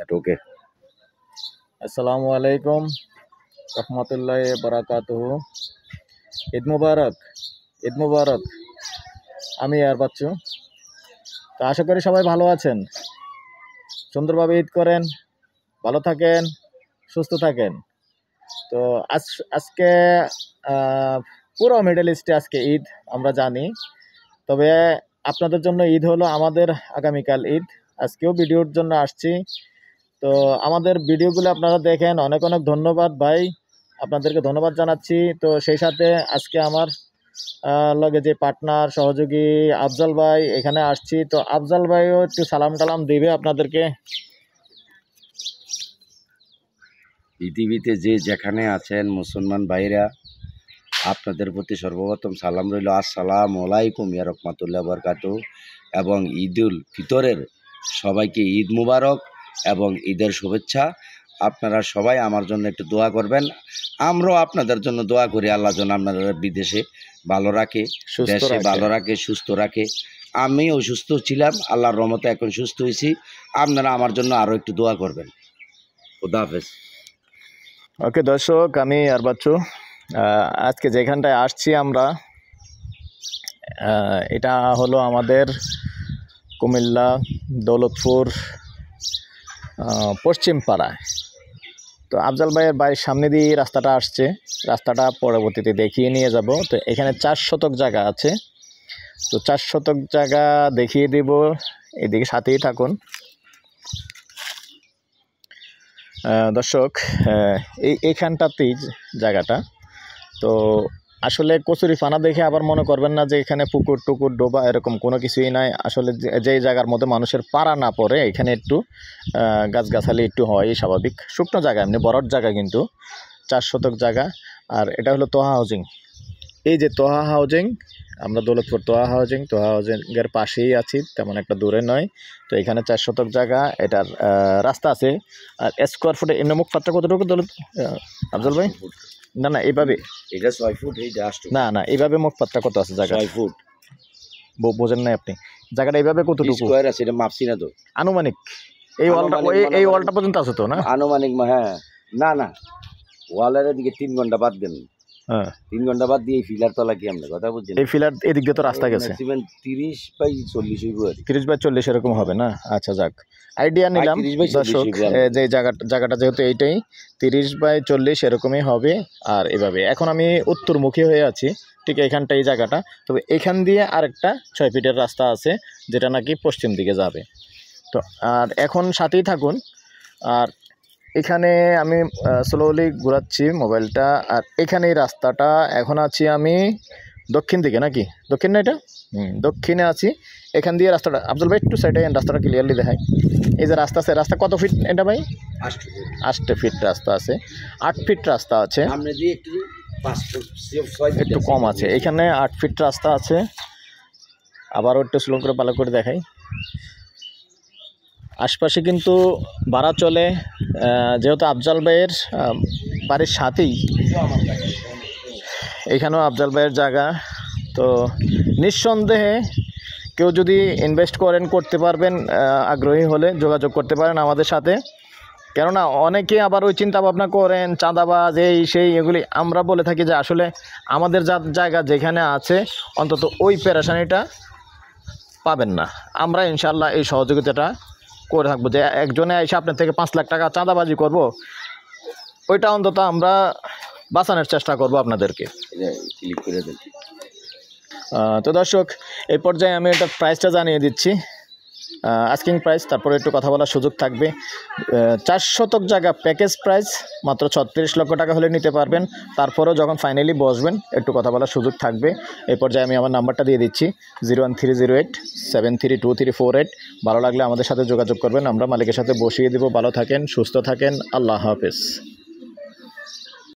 ওকে। আসসালামু আলাইকুম রহমতুল্লাহি বারাকাতুহু। ঈদ মুবারক, ঈদ মুবারক। আমি আর বাচ্চু। তো আশা করি সবাই ভালো আছেন, সুন্দরভাবে ঈদ করেন, ভালো থাকেন, সুস্থ থাকেন। তো আজকে পুরো মিডল ইস্টে আজকে ঈদ আমরা জানি, তবে আপনাদের জন্য ঈদ হলো, আমাদের আগামীকাল ঈদ। আজকেও ভিডিওর জন্য আসছি। তো আমাদের ভিডিওগুলো আপনারা দেখেন, অনেক অনেক ধন্যবাদ ভাই, আপনাদেরকে ধন্যবাদ জানাচ্ছি। তো সেই সাথে আজকে আমার লগে যে পার্টনার সহযোগী আফজাল ভাই এখানে আসছি, তো আফজাল ভাইও একটু সালাম টালাম দিবে আপনাদেরকে। পৃথিবীতে যে যেখানে আছেন মুসলমান ভাইরা, আপনাদের প্রতি সর্বপ্রথম সালাম রইল, আসসালামু আলাইকুম ইয়া রাহমাতুল্লাহি ওয়া বারাকাতুহু। এবং ঈদুল ফিতরের সবাইকে ঈদ মুবারক এবং ঈদের শুভেচ্ছা। আপনারা সবাই আমার জন্য একটু দোয়া করবেন, আমরাও আপনাদের জন্য দোয়া করি। আল্লাহ যেন আপনাদের বিদেশে ভালো রাখে, দেশে ভালো রাখে, সুস্থ রাখে। আমি অসুস্থ ছিলাম, আল্লাহর রহমতে এখন সুস্থ হয়েছি। আপনারা আমার জন্য আরও একটু দোয়া করবেন। খুদা হাফেজ। ওকে দর্শক, আমি আর বাচ্চু আজকে যেখানটায় আসছি আমরা, এটা হলো আমাদের কুমিল্লা দৌলতপুর পশ্চিম পাড়ায়। তো আফজাল ভাইয়ের বাড়ির সামনে দিয়ে রাস্তাটা আসছে, রাস্তাটা পরবর্তীতে দেখিয়ে নিয়ে যাব। তো এখানে 4 শতক জায়গা আছে, তো 4 শতক জায়গা দেখিয়ে দিব, এদিকে সাথেই থাকুন দর্শক। এইখানটাতেই জায়গাটা। তো আসলে কচুরিপানা দেখে আবার মনে করবেন না যে এখানে পুকুর টুকুর ডোবা এরকম কোনো কিছুই নাই। আসলে যেই জায়গার মধ্যে মানুষের পাড়া না পড়ে, এখানে একটু গাছগাছালি একটু হয় স্বাভাবিক, শুকনো জায়গা, এমনি বরফ জায়গা, কিন্তু 4 শতক জায়গা। আর এটা হলো তোহা হাউজিং। এই যে তোহা হাউজিং, আমরা দৌলতপুর তোহা হাউজিংয়ের পাশেই আছি, তেমন একটা দূরে নয়। তো এখানে 4 শতক জায়গা, এটার রাস্তা আছে। আর স্কোয়ার ফুটে এমনি মুখ পাত্রা কতটুকু দৌলত আফজাল ভাই? না না, এইভাবে এটা 6 ফুট, এইটা 8 ফুট। না না, এইভাবে মুখ পাত্রা কত আছে জায়গা? 6 ফুট। বোঝেন নাই আপনি? জায়গাটা এইভাবে কতটুকু স্কয়ার আছে, এটা মাপছি না তো। আনুমানিক এই ওয়ালটা পর্যন্ত আছে তো না? আনুমানিক, হ্যাঁ। না না, ওয়ালের দিকে 3 ঘন্টা বাদ দেন। হ্যাঁ, 3 ঘন্টা বাদ দিয়ে ফিলার তলা কি আমরা কথা বুঝছেন? এই ফিলার এদিক দিয়ে তো রাস্তা গেছে, ম্যাক্সিমাম 30/40 হইব, 30/40 এরকম হবে না? আচ্ছা যাক, আইডিয়া নিলাম দর্শক। যে জায়গাটা যেহেতু এইটাই 30/40 এরকমই হবে। আর এভাবে এখন আমি উত্তরমুখী হয়ে আছি, ঠিক এইখানটা এই জায়গাটা। তবে এখান দিয়ে আরেকটা 6 ফিটের রাস্তা আছে, যেটা নাকি পশ্চিম দিকে যাবে। তো আর এখন সাথেই থাকুন। আর এখানে আমি স্লোলি ঘোরাচ্ছি মোবাইলটা। আর এখানে এই রাস্তাটা, এখন আছি আমি দক্ষিণ দিকে, নাকি দক্ষিণ না এটা? দক্ষিণে আছি। এখান দিয়ে রাস্তাটা, আফজল ভাই একটু সাইডে রাস্তাটা ক্লিয়ারলি দেখায়। এই যে রাস্তা আছে, রাস্তা কত ফিট এটা ভাই? 8 ফিট রাস্তা আছে, 8 ফিট রাস্তা আছে, একটু কম আছে। এখানে 8 ফিট রাস্তা আছে। আবারও একটু স্লো করে ভালো করে দেখাই। আশপাশে কিন্তু ভাড়া চলে, যেহেতু আফজাল ভাইয়ের বাড়ির সাথেই, এখানেও আফজাল ভাইয়ের জায়গা। তো নিঃসন্দেহে কেউ যদি ইনভেস্ট করতে পারবেন, আগ্রহী হলে যোগাযোগ করতে পারেন আমাদের সাথে। কেননা অনেকে আবার ওই চিন্তা ভাবনা করেন চাঁদাবাজ এই সেই, এগুলি আমরা বলে থাকি যে আসলে আমাদের জায়গা যেখানে আছে অন্তত ওই পেরেশানিটা পাবেন না। আমরা ইনশাল্লাহ এই সহযোগিতাটা করে থাকবো, যে একজনে এসে আপনার থেকে 5 লাখ টাকা চাঁদাবাজি করব, ওইটা অন্তত আমরা বাঁচানোর চেষ্টা করব আপনাদেরকে। তো দর্শক, এই পর্যায়ে আমি এটার প্রাইসটা জানিয়ে দিচ্ছি, আস্কিং প্রাইস, তারপরে একটু কথা বলার সুযোগ থাকবে। 4 শতক জায়গা প্যাকেজ প্রাইস মাত্র 36 লক্ষ টাকা হলে নিতে পারবেন। তারপরেও যখন ফাইনালি বসবেন একটু কথা বলার সুযোগ থাকবে। এই পর্যায়ে আমি আমার নাম্বারটা দিয়ে দিচ্ছি, 01308732348। ভালো লাগলে আমাদের সাথে যোগাযোগ করবেন, আমরা মালিকের সাথে বসিয়ে দেব। ভালো থাকেন, সুস্থ থাকেন, আল্লাহ হাফেজ।